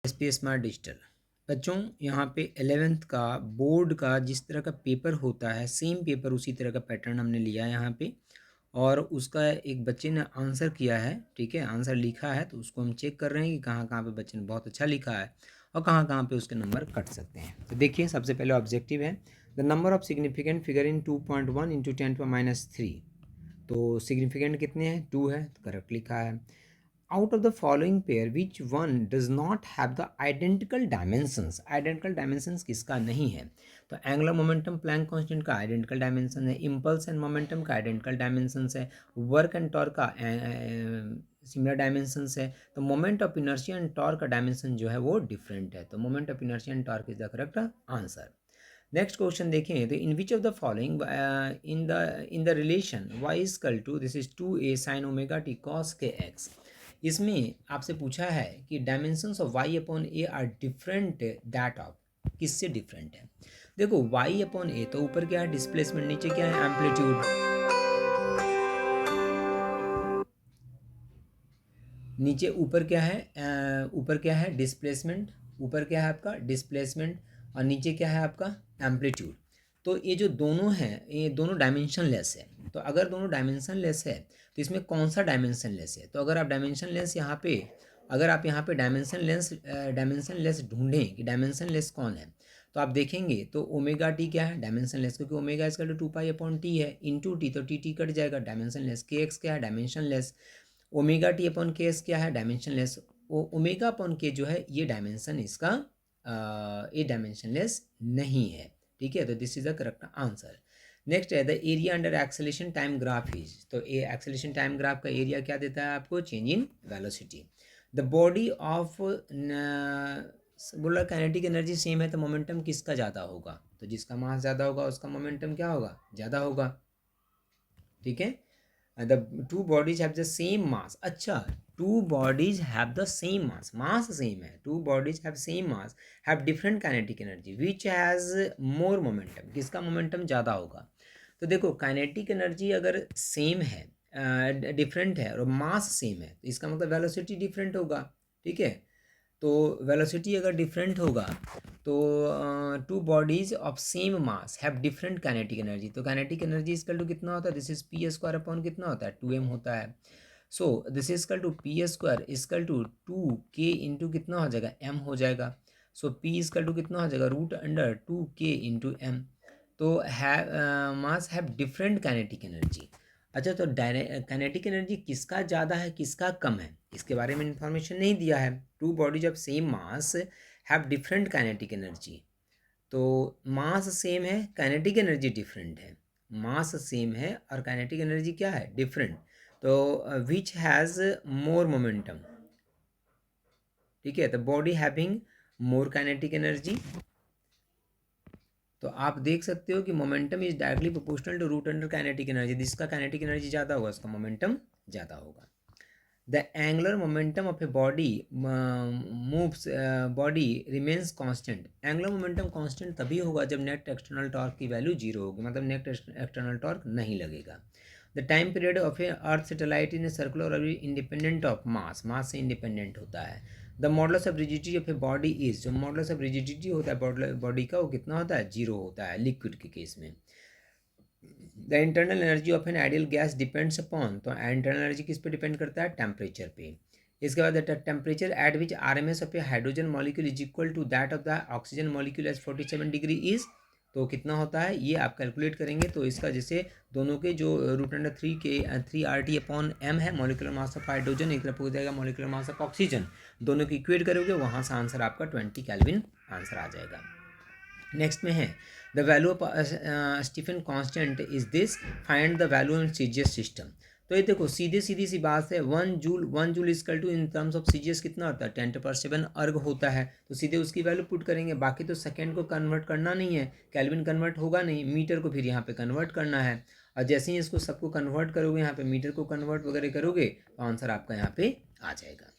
SP smart digital बच्चों, यहाँ पे 11th का बोर्ड का जिस तरह का पेपर होता है सेम पेपर उसी तरह का पैटर्न हमने लिया है यहाँ पे। और उसका एक बच्चे ने आंसर किया है, ठीक है, आंसर लिखा है, तो उसको हम चेक कर रहे हैं कि कहाँ कहाँ पे बच्चे ने बहुत अच्छा लिखा है और कहाँ कहाँ पे उसके नंबर कट सकते हैं। तो देखिए, सबसे पहले ऑब्जेक्टिव है the number of significant figure in 2.1 into 10⁻³ तो सिग्निफिकेंट कितने हैं, 2 है, तो करेक्ट लिखा है। Out of the following pair which one does not have the identical dimensions, identical dimensions किसका नहीं है, तो एंगुलर मोमेंटम प्लैंक कांस्टेंट का आइडेंटिकल डायमेंशन है, इम्पल्स एंड मोमेंटम का आइडेंटिकल डायमेंशंस है, वर्क एंड टॉर्क का सिमिलर डायमेंशंस है, तो moment of inertia and torque का डायमेंशन जो है वो डिफरेंट है, तो moment of inertia and torque is the correct answer. Next question देखें, तो in which of the following in the relation y equal to this is 2a sin omega t cos के x, इसमें आपसे पूछा है कि dimensions of y upon A R different that of, किससे different है। देखो y अपॉन ए तो ऊपर क्या है डिस्प्लेसमेंट, नीचे क्या है एम्पलीट्यूड, नीचे ऊपर क्या है ऊपर क्या है डिस्प्लेसमेंट, ऊपर क्या है आपका डिस्प्लेसमेंट और नीचे क्या है आपका एम्पलीट्यूड। तो ये जो दोनों हैं ये दोनों डायमेंशन लेस है, तो अगर दोनों डायमेंशन लेस है तो इसमें कौन सा डायमेंशन लेस है, तो अगर आप डायमेंशन लेस यहाँ पे, अगर आप यहाँ पे डायमेंशन लेस ढूंढें कि डायमेंशन लेस कौन है, तो आप देखेंगे तो ओमेगा टी क्या है डायमेंशन लेस, क्योंकि ओमेगा इसका 2π/t है, इंटू टी तो टी कट जाएगा, डायमेंशन लेस। के एक्स क्या है dimension less, omega T upon के एस क्या है डायमेंशन लेस, ओमेगा अपॉन के जो है ये डायमेंशन इसका ये डायमेंशन लेस नहीं है, ठीक है, तो this is the correct answer. Next है the area under acceleration time graph is, तो ये एक्सेलेरेशन टाइम ग्राफ का एरिया क्या देता है आपको, change in velocity. The body of बोला काइनेटिक एनर्जी सेम है तो मोमेंटम किसका ज़्यादा होगा, तो जिसका मास ज़्यादा होगा उसका मोमेंटम क्या होगा, ज़्यादा होगा, ठीक है। the two bodies have the same mass, अच्छा two bodies have the same mass same है, two bodies have same mass have different kinetic energy which has more momentum, किसका मोमेंटम ज़्यादा होगा। तो देखो काइनेटिक एनर्जी अगर सेम है different है और मास सेम है तो इसका मतलब वेलोसिटी डिफरेंट होगा, ठीक है। तो वेलोसिटी अगर डिफरेंट होगा तो two bodies of same mass have different kinetic energy, तो काइनेटिक एनर्जी इसकल टू कितना होता है, this is P square upon कितना होता है 2m होता है। So this is equal to P square equal to 2k into कितना हो जाएगा m हो जाएगा। सो p इक्वल टू कितना हो जाएगा √2k इंटू m, तो है मास हैव डिफरेंट काइनेटिक एनर्जी। अच्छा, तो काइनेटिक एनर्जी किसका ज़्यादा है किसका कम है इसके बारे में इंफॉर्मेशन नहीं दिया है। To bodies of same mass have different kinetic energy, तो मास सेम है काइनेटिक एनर्जी डिफरेंट है, मास सेम है और काइनेटिक एनर्जी क्या है डिफरेंट, तो विच हैज़ मोर मोमेंटम, ठीक है, तो body having more kinetic energy. तो आप देख सकते हो कि momentum is directly proportional to root under kinetic energy, जिसका काइनेटिक एनर्जी ज़्यादा होगा उसका मोमेंटम ज़्यादा होगा। The angular momentum of a body moves body remains constant, angular momentum constant तभी होगा जब नेट एक्सटर्नल टॉर्क की वैल्यू जीरो होगी, मतलब नेट एक्सटर्नल टॉर्क नहीं लगेगा। The time period of a earth satellite in A circular orbit independent of mass, mass से independent होता है। The modulus of rigidity of a body is, जो modulus of rigidity होता है बॉडी का वो कितना होता है, जीरो होता है लिक्विड के केस में। The internal energy of an ideal gas depends upon, तो इंटरनल एनर्जी किस पे डिपेंड करता है, टेम्परेचर पे। इसके बाद temperature at which R M S of a hydrogen molecule is equal to that of the oxygen molecule as 47 degree is, तो कितना होता है ये आप कैलकुलेट करेंगे, तो इसका जैसे दोनों के जो √3r/t/m है मॉलिक्यूलर मास ऑफ हाइड्रोजन, एक तरफ हो जाएगा मॉलिक्यूलर मास ऑफ ऑक्सीजन, दोनों की इक्वेट करोगे वहाँ से आंसर आपका 20 केल्विन आंसर आ जाएगा। नेक्स्ट में है the value of Stefan constant is this, find the value in CGS system. तो ये देखो सीधी सी बात है, 1 joule equal to in terms of CGS कितना होता है 10⁻7 अर्ग होता है, तो सीधे उसकी वैल्यू पुट करेंगे, बाकी तो सेकेंड को कन्वर्ट करना नहीं है, केल्विन कन्वर्ट होगा नहीं, मीटर को फिर यहाँ पे कन्वर्ट करना है, और जैसे ही इसको सबको कन्वर्ट करोगे यहाँ पे मीटर को कन्वर्ट वगैरह करोगे तो आंसर आपका यहाँ पे आ जाएगा।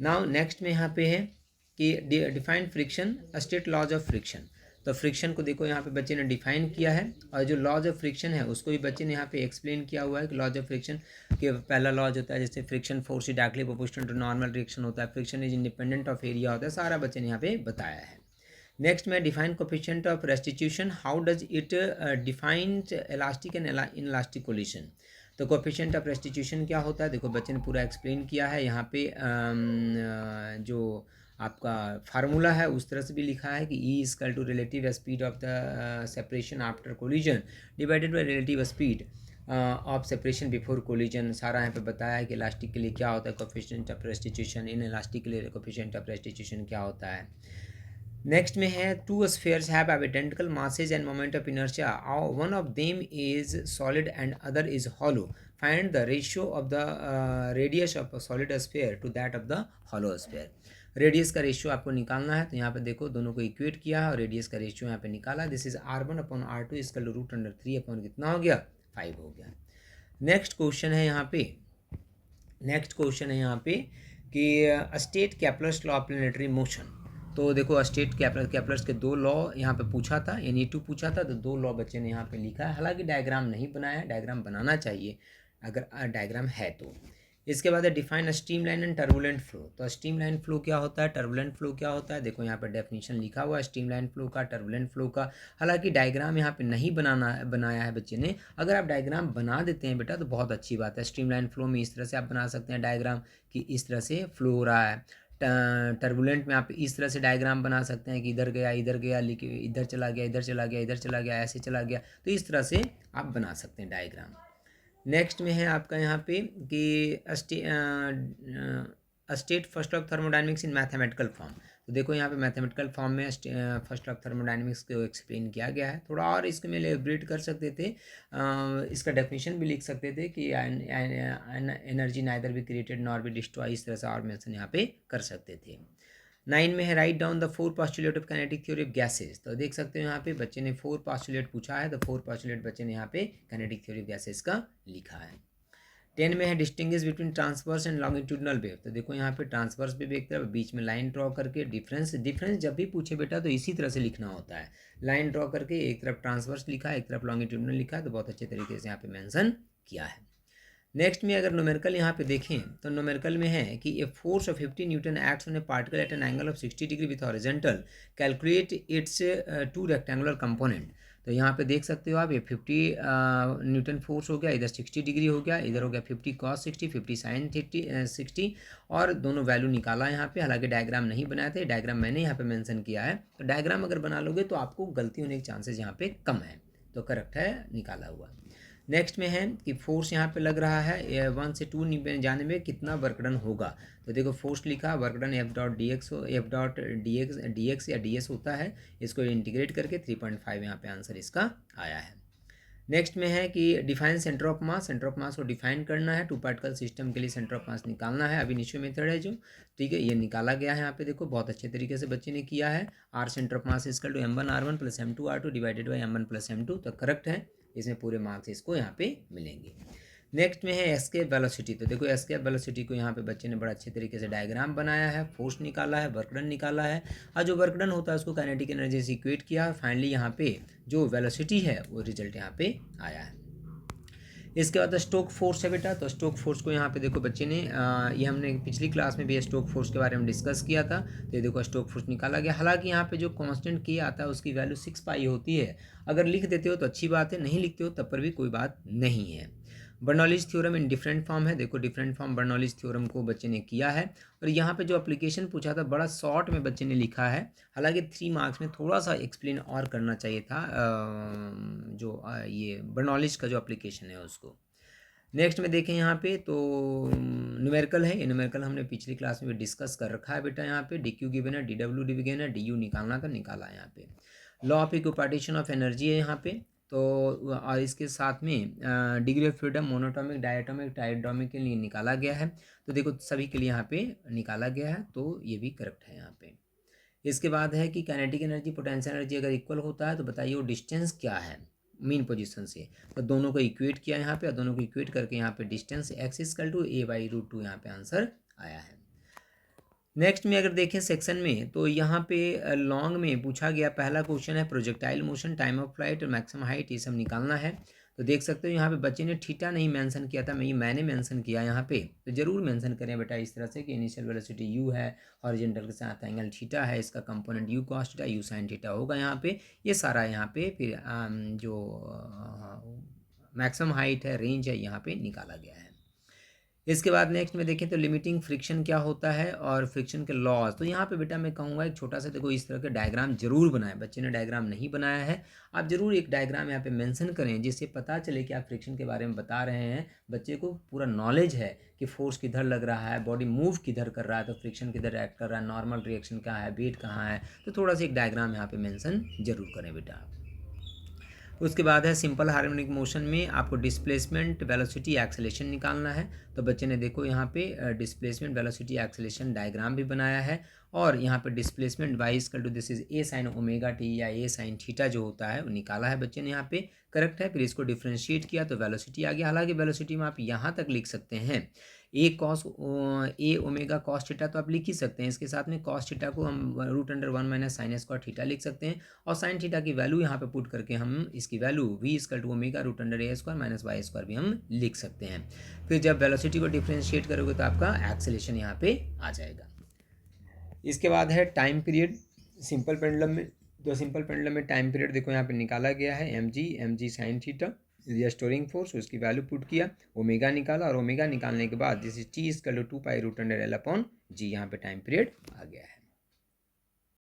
नाउ नेक्स्ट में यहाँ पे है कि define friction, state laws of friction. तो फ्रिक्शन को देखो यहाँ पे बच्चे ने डिफाइन किया है, और जो लॉज ऑफ फ्रिक्शन है उसको भी बच्चे ने यहाँ पे एक्सप्लेन किया हुआ है कि लॉज ऑफ फ्रिक्शन के पहला लॉज होता है जैसे friction force is directly proportional to normal reaction होता है, friction is independent of area होता है, सारा बच्चे ने यहाँ पे बताया है। नेक्स्ट में define coefficient of restitution, how does it defined elastic and inelastic collision. तो कोफिशिएंट ऑफ रेस्टिट्यूशन क्या होता है, देखो बच्चे ने पूरा एक्सप्लेन किया है यहाँ पे। जो आपका फार्मूला है उस तरह से भी लिखा है कि e is equal to relative speed of the separation after collision divided by relative speed of separation before collision. सारा यहाँ पे बताया है कि इलास्टिक के लिए क्या होता है coefficient of restitution, in elastic के लिए कोफिशिएंट ऑफ रेस्टिट्यूशन क्या होता है। नेक्स्ट में है two spheres have identical masses and moment of inertia, one of them is solid and other is hollow, find the ratio of the radius of solid sphere to that of the hollow sphere. Radius का ratio आपको निकालना है, तो यहाँ पे देखो दोनों को इक्वेट किया है और रेडियस का रेशियो यहाँ पे निकाला। दिस इज R1/R2 इसका √3 अपॉन कितना हो गया 5 हो गया। नेक्स्ट क्वेश्चन है यहाँ पे, कि state Kepler's law of planetary motion. तो देखो स्टेट केपलर्स के 2 लॉ यहाँ पे पूछा था, NE2 पूछा था, तो 2 लॉ बच्चे ने यहाँ पे लिखा है। हालांकि डायग्राम नहीं बनाया, डायग्राम बनाना चाहिए अगर डायग्राम है तो। इसके बाद है define stream line and turbulent flow. तो स्ट्रीम लाइन फ्लो क्या होता है, टर्बुलेंट फ्लो क्या होता है, देखो यहाँ पर डेफिनेशन लिखा हुआ है स्ट्रीम लाइन फ्लो का, टर्बुलेंट फ्लो का। हालांकि डायग्राम यहाँ पे नहीं बनाया है बच्चे ने। अगर आप डायग्राम बना देते हैं बेटा तो बहुत अच्छी बात है। स्ट्रीम लाइन फ्लो में इस तरह से आप बना सकते हैं डायग्राम कि इस तरह से फ्लो हो रहा है। टर्बुलेंट में आप इस तरह से डायग्राम बना सकते हैं कि इधर गया इधर चला गया इधर चला गया ऐसे चला गया, तो इस तरह से आप बना सकते हैं डायग्राम। नेक्स्ट में है आपका यहाँ पे कि state first of thermodynamics in mathematical form. तो देखो यहाँ पे मैथमेटिकल फॉर्म में फर्स्ट ऑफ थर्मोडायनेमिक्स को एक्सप्लेन किया गया है। थोड़ा और इसको में एलेबरेट कर सकते थे, इसका डेफिनेशन भी लिख सकते थे कि energy neither be created nor be destroy, इस तरह से और मेंशन यहाँ पे कर सकते थे। 9 में है write down the 4 postulate of kinetic theory of gases. तो देख सकते हो यहाँ पे बच्चे ने 4 पोस्टुलेट पूछा है, तो 4 पोस्टुलेट बच्चे ने यहाँ पे काइनेटिक थ्योरी ऑफ गैसेज का लिखा है। 10 में है distinguish between transverse and longitudinal wave. तो देखो यहाँ पे ट्रांसवर्स वेव एक तरफ बीच में लाइन ड्रॉ करके डिफरेंस जब भी पूछे बेटा तो इसी तरह से लिखना होता है। लाइन ड्रॉ करके एक तरफ ट्रांसवर्स लिखा है, एक तरफ लॉन्गिट्यूडनल लिखा है, तो बहुत अच्छे तरीके से यहाँ पे मेंशन किया है। नेक्स्ट में अगर न्यूमेरिकल यहाँ पे देखें तो न्यूमेरिकल में है कि a force of 50 Newton acts on A particle at an angle of 60 degree with horizontal, calculate its 2 rectangular component. तो यहाँ पे देख सकते हो आप, ये 50 न्यूटन फोर्स हो गया, इधर 60 डिग्री हो गया, इधर हो गया 50 cos 60 50 sin 60, और दोनों वैल्यू निकाला यहाँ पे। हालांकि डायग्राम नहीं बनाए थे, डायग्राम मैंने यहाँ पे मेंशन किया है। तो डायग्राम अगर बना लोगे तो आपको गलती होने के चांसेस यहाँ पे कम है, तो करेक्ट है निकाला हुआ। नेक्स्ट में है कि फोर्स यहाँ पे लग रहा है 1 से 2 जाने में कितना वर्क डन होगा। तो देखो फोर्स लिखा, वर्क डन F.dx या ds होता है, इसको इंटीग्रेट करके 3.5 यहाँ पे आंसर इसका आया है। नेक्स्ट में है कि define centre of mass. Centre of मास को डिफाइन करना है, 2 पार्टिकल सिस्टम के लिए सेंटर ऑफ मास निकालना है। अभी इनिशियो मेथड है जो, ठीक है, ये निकाला गया है यहाँ पे। देखो बहुत अच्छे तरीके से बच्चे ने किया है। R centre of mass equal to m1r1 plus m2r2 divided by m1 plus m2, तो करेक्ट है, इसमें पूरे मार्क्स इसको यहाँ पे मिलेंगे। नेक्स्ट में है एस्केप वेलोसिटी। तो देखो एस्केप वेलोसिटी को यहाँ पे बच्चे ने बड़ा अच्छे तरीके से डायग्राम बनाया है, फोर्स निकाला है, वर्क डन निकाला है, और जो वर्क डन होता है उसको काइनेटिक एनर्जी से इक्वेट किया है। फाइनली यहाँ पे जो वेलोसिटी है वो रिजल्ट यहाँ पे आया है। इसके बाद स्टोक फोर्स है बेटा। तो स्टोक फोर्स को यहाँ पे देखो बच्चे ने ये हमने पिछली क्लास में भी स्टोक फोर्स के बारे में डिस्कस किया था। तो ये देखो स्टोक फोर्स निकाला गया। हालांकि यहाँ पे जो कांस्टेंट की आता है उसकी वैल्यू 6 पाई होती है। अगर लिख देते हो तो अच्छी बात है, नहीं लिखते हो तब पर भी कोई बात नहीं है। Bernoulli's theorem in different form है। देखो डिफरेंट फॉर्म बर्नौलीज थ्योरम को बच्चे ने किया है, और यहाँ पे जो एप्लीकेशन पूछा था बड़ा शॉर्ट में बच्चे ने लिखा है। हालांकि 3 मार्क्स में थोड़ा सा एक्सप्लेन और करना चाहिए था, ये बर्नौलीज का जो एप्लीकेशन है उसको। नेक्स्ट में देखें यहाँ पे तो न्यूमेरिकल है। ये न्यूमेरिकल हमने पिछली क्लास में भी डिस्कस कर रखा है बेटा। यहाँ पे DQ गिवन है, DW गिवन है, DU निकालना था, निकाला है यहाँ पे। Law of equipartition of energy है यहाँ पे। तो और इसके साथ में degree of freedom monoatomic diatomic triatomic के लिए निकाला गया है। तो देखो सभी के लिए यहाँ पे निकाला गया है, तो ये भी करेक्ट है यहाँ पे। इसके बाद है कि काइनेटिक एनर्जी पोटेंशियल एनर्जी अगर इक्वल होता है तो बताइए वो डिस्टेंस क्या है मीन पोजीशन से। तो दोनों को इक्वेट किया यहाँ पे, और दोनों को इक्वेट करके यहाँ पे डिस्टेंस x = a/√2 यहाँ पे आंसर आया है। नेक्स्ट में अगर देखें सेक्शन में, तो यहाँ पे लॉन्ग में पूछा गया पहला क्वेश्चन है projectile motion, time of flight और मैक्सिमम हाइट, ये सब निकालना है। तो देख सकते हो यहाँ पे बच्चे ने थीटा नहीं मेंशन किया था, मैंने मेंशन किया यहाँ पे, तो ज़रूर मेंशन करें बेटा इस तरह से कि इनिशियल वेलोसिटी u है, हॉरिजॉन्टल के साथ एंगल थीटा है, इसका component u cos theta u sin theta होगा यहाँ पे। ये सारा यहाँ पे फिर जो मैक्सिमम हाइट है, रेंज है, यहाँ पे निकाला गया है। इसके बाद नेक्स्ट में देखें तो लिमिटिंग फ्रिक्शन क्या होता है और फ्रिक्शन के लॉज। तो यहाँ पे बेटा मैं कहूँगा एक छोटा सा देखो इस तरह के डायग्राम जरूर बनाएं। बच्चे ने डायग्राम नहीं बनाया है, आप जरूर एक डायग्राम यहाँ पे मेंशन करें जिससे पता चले कि आप फ्रिक्शन के बारे में बता रहे हैं, बच्चे को पूरा नॉलेज है कि फोर्स किधर लग रहा है, बॉडी मूव किधर कर रहा है, तो फ्रिक्शन किधर एक्ट कर रहा है, नॉर्मल रिएक्शन क्या है, वेट कहाँ है, तो थोड़ा सा एक डायग्राम यहाँ पे मेंशन जरूर करें बेटा। उसके बाद है सिंपल हार्मोनिक मोशन में आपको डिस्प्लेसमेंट, वेलोसिटी, एक्सेलेरेशन निकालना है। तो बच्चे ने देखो यहाँ पे डिस्प्लेसमेंट, वेलोसिटी, एक्सेलेरेशन डायग्राम भी बनाया है, और यहाँ पे displacement y equal to this is a sine omega t या ए साइन थीटा जो होता है वो निकाला है बच्चे ने यहाँ पे, करेक्ट है। फिर इसको डिफ्रेंशिएट किया तो वेलोसिटी आ गया। हालांकि वेलोसिटी में आप यहाँ तक लिख सकते हैं ए ओमेगा कॉस थीटा, तो आप लिख ही सकते हैं। इसके साथ में कॉस थीटा को हम √1 माइनस साइन स्क्वायर थीटा लिख सकते हैं, और साइन थीटा की वैल्यू यहाँ पे पुट करके हम इसकी value v equal to omega √a² minus y square भी हम लिख सकते हैं। फिर जब वेलोसिटी को डिफ्रेंशिएट करोगे तो आपका एक्सेलेरेशन यहाँ पे आ जाएगा। इसके बाद है टाइम पीरियड सिंपल पेंडुलम में। तो सिंपल पेंडुलम में टाइम पीरियड देखो यहाँ पे निकाला गया है mg sine theta, restoring force, उसकी वैल्यू पुट किया, ओमेगा निकाला, और ओमेगा निकालने के बाद this is t equal to 2 pi √l upon g, यहाँ पे टाइम पीरियड आ गया है।